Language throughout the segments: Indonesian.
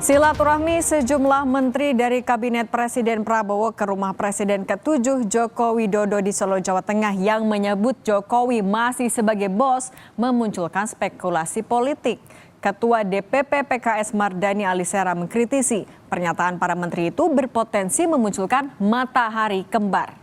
Silaturahmi sejumlah menteri dari Kabinet Presiden Prabowo ke rumah Presiden ke-7 Joko Widodo di Solo, Jawa Tengah yang menyebut Jokowi masih sebagai bos memunculkan spekulasi politik. Ketua DPP PKS Mardani Alisera mengkritisi pernyataan para menteri itu berpotensi memunculkan matahari kembar.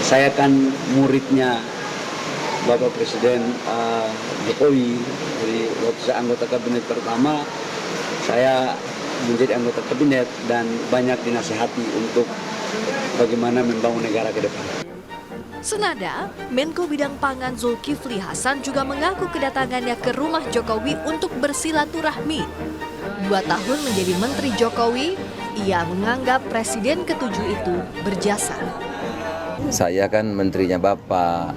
Saya kan muridnya Bapak Presiden Jokowi. Jadi waktu saya anggota kabinet pertama, saya menjadi anggota kabinet dan banyak dinasihati untuk bagaimana membangun negara ke depan. Senada, Menko Bidang Pangan Zulkifli Hasan juga mengaku kedatangannya ke rumah Jokowi untuk bersilaturahmi. 2 tahun menjadi Menteri Jokowi, ia menganggap Presiden ke-7 itu berjasa. Saya kan menterinya Bapak,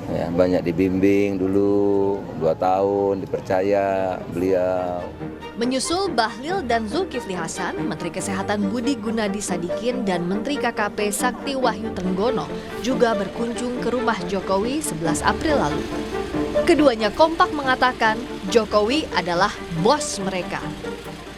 ya, banyak dibimbing dulu, 2 tahun dipercaya beliau. Menyusul Bahlil dan Zulkifli Hasan, Menteri Kesehatan Budi Gunadi Sadikin dan Menteri KKP Sakti Wahyu Trenggono juga berkunjung ke rumah Jokowi 11 April lalu. Keduanya kompak mengatakan Jokowi adalah bos mereka.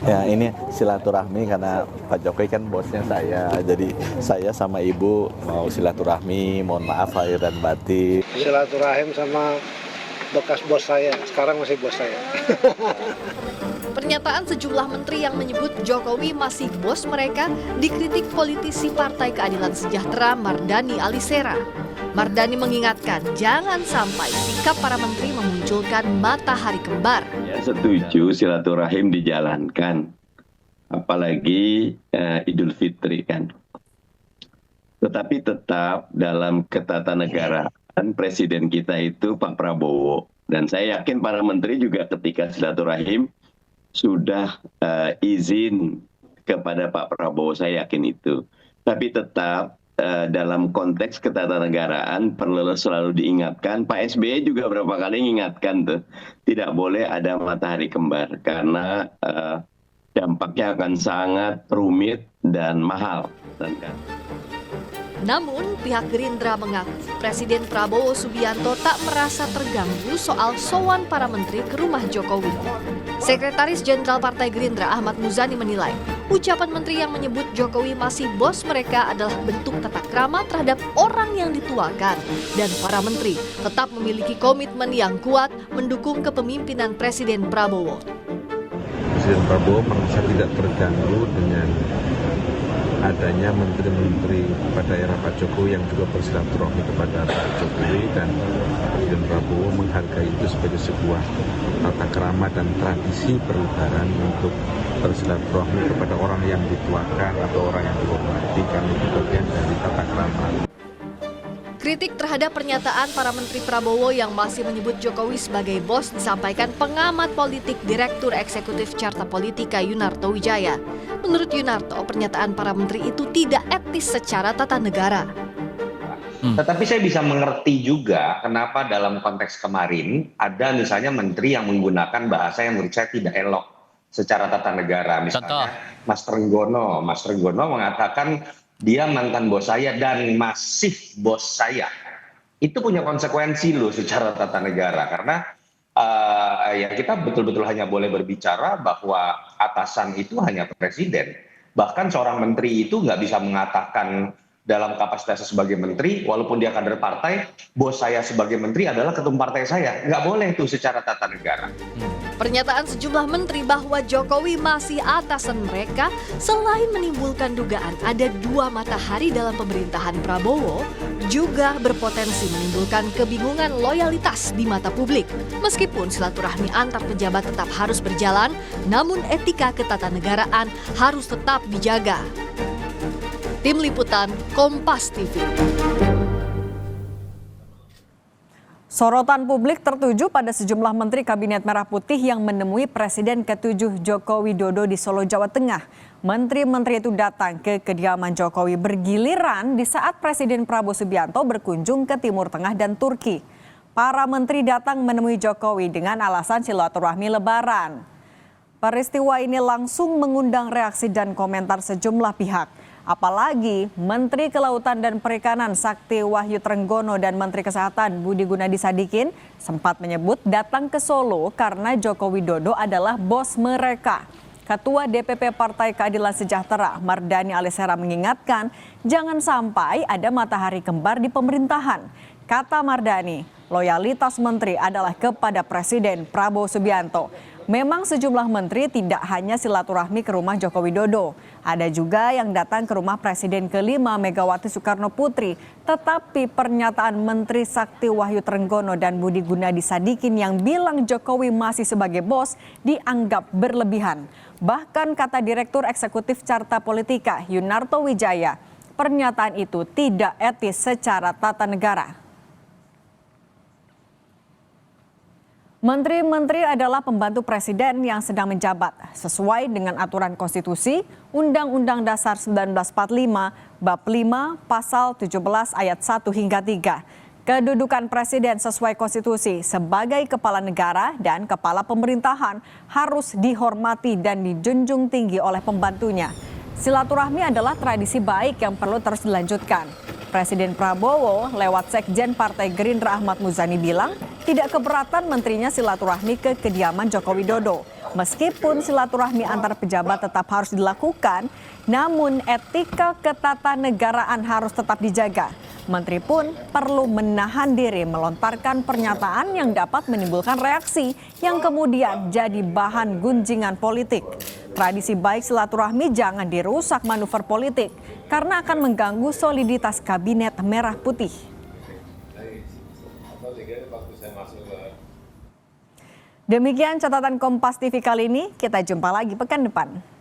Ya, ini silaturahmi karena Pak Jokowi kan bosnya saya, jadi saya sama Ibu mau silaturahmi, mohon maaf lahir dan batin. Silaturahim sama bekas bos saya, sekarang masih bos saya. Pernyataan sejumlah menteri yang menyebut Jokowi masih bos mereka dikritik politisi Partai Keadilan Sejahtera Mardani Alisera. Mardani mengingatkan jangan sampai sikap para menteri memunculkan matahari kembar. Ya, setuju silaturahim dijalankan, apalagi Idul Fitri kan. Tetapi tetap dalam ketatanegaraan Presiden kita itu Pak Prabowo. Dan saya yakin para menteri juga ketika silaturahim sudah izin kepada Pak Prabowo, saya yakin itu. Tapi tetap dalam konteks ketatanegaraan perlu selalu diingatkan. Pak SBY juga berapa kali mengingatkan tuh, tidak boleh ada matahari kembar karena dampaknya akan sangat rumit dan mahal. Namun, pihak Gerindra mengaku Presiden Prabowo Subianto tak merasa terganggu soal sowan para menteri ke rumah Jokowi. Sekretaris Jenderal Partai Gerindra Ahmad Muzani menilai, ucapan menteri yang menyebut Jokowi masih bos mereka adalah bentuk tata krama terhadap orang yang dituakan. Dan para menteri tetap memiliki komitmen yang kuat mendukung kepemimpinan Presiden Prabowo. Presiden Prabowo merasa tidak terganggu dengan adanya menteri-menteri pada era Pak Jokowi yang juga bersilaturahmi kepada Pak Jokowi, dan Presiden Prabowo menghargai itu sebagai sebuah tata krama dan tradisi berlebaran untuk bersilaturahmi kepada orang yang dituakan atau orang yang dihormati, karena itu bagian dari tata krama. Kritik terhadap pernyataan para menteri Prabowo yang masih menyebut Jokowi sebagai bos disampaikan pengamat politik Direktur Eksekutif Carta Politika Yunarto Wijaya. Menurut Yunarto, pernyataan para menteri itu tidak etis secara tata negara. Tetapi saya bisa mengerti juga kenapa dalam konteks kemarin ada misalnya menteri yang menggunakan bahasa yang menurut saya tidak elok secara tata negara. Misalnya Mas Trenggono mengatakan dia mantan bos saya dan masih bos saya. Itu punya konsekuensi loh secara tata negara, karena ya kita betul-betul hanya boleh berbicara bahwa atasan itu hanya presiden. Bahkan seorang menteri itu nggak bisa mengatakan dalam kapasitasnya sebagai menteri, walaupun dia kader partai, bos saya sebagai menteri adalah ketum partai saya. Nggak boleh itu secara tata negara. Pernyataan sejumlah menteri bahwa Jokowi masih atasan mereka selain menimbulkan dugaan ada dua matahari dalam pemerintahan Prabowo, juga berpotensi menimbulkan kebingungan loyalitas di mata publik. Meskipun silaturahmi antar pejabat tetap harus berjalan, namun etika ketatanegaraan harus tetap dijaga. Tim Liputan Kompas TV. Sorotan publik tertuju pada sejumlah menteri Kabinet Merah Putih yang menemui Presiden ke-7 Joko Widodo di Solo, Jawa Tengah. Menteri-menteri itu datang ke kediaman Jokowi bergiliran di saat Presiden Prabowo Subianto berkunjung ke Timur Tengah dan Turki. Para menteri datang menemui Jokowi dengan alasan silaturahmi Lebaran. Peristiwa ini langsung mengundang reaksi dan komentar sejumlah pihak. Apalagi Menteri Kelautan dan Perikanan Sakti Wahyu Trenggono dan Menteri Kesehatan Budi Gunadi Sadikin sempat menyebut datang ke Solo karena Joko Widodo adalah bos mereka. Ketua DPP Partai Keadilan Sejahtera Mardani Alisera mengingatkan jangan sampai ada matahari kembar di pemerintahan. Kata Mardani, loyalitas menteri adalah kepada Presiden Prabowo Subianto. Memang sejumlah menteri tidak hanya silaturahmi ke rumah Joko Widodo. Ada juga yang datang ke rumah Presiden ke-5 Megawati Soekarno Putri. Tetapi pernyataan Menteri Sakti Wahyu Trenggono dan Budi Gunadi Sadikin yang bilang Jokowi masih sebagai bos dianggap berlebihan. Bahkan kata Direktur Eksekutif Carta Politika Yunarto Wijaya, pernyataan itu tidak etis secara tata negara. Menteri-menteri adalah pembantu presiden yang sedang menjabat sesuai dengan aturan konstitusi Undang-Undang Dasar 1945 Bab 5 Pasal 17 ayat 1 hingga 3. Kedudukan presiden sesuai konstitusi sebagai kepala negara dan kepala pemerintahan harus dihormati dan dijunjung tinggi oleh pembantunya. Silaturahmi adalah tradisi baik yang perlu terus dilanjutkan. Presiden Prabowo lewat Sekjen Partai Gerindra Ahmad Muzani bilang tidak keberatan menterinya silaturahmi ke kediaman Joko Widodo. Meskipun silaturahmi antar pejabat tetap harus dilakukan, namun etika ketatanegaraan harus tetap dijaga. Menteri pun perlu menahan diri melontarkan pernyataan yang dapat menimbulkan reaksi yang kemudian jadi bahan gunjingan politik. Tradisi baik silaturahmi jangan dirusak manuver politik karena akan mengganggu soliditas Kabinet Merah Putih. Demikian catatan Kompas TV kali ini, kita jumpa lagi pekan depan.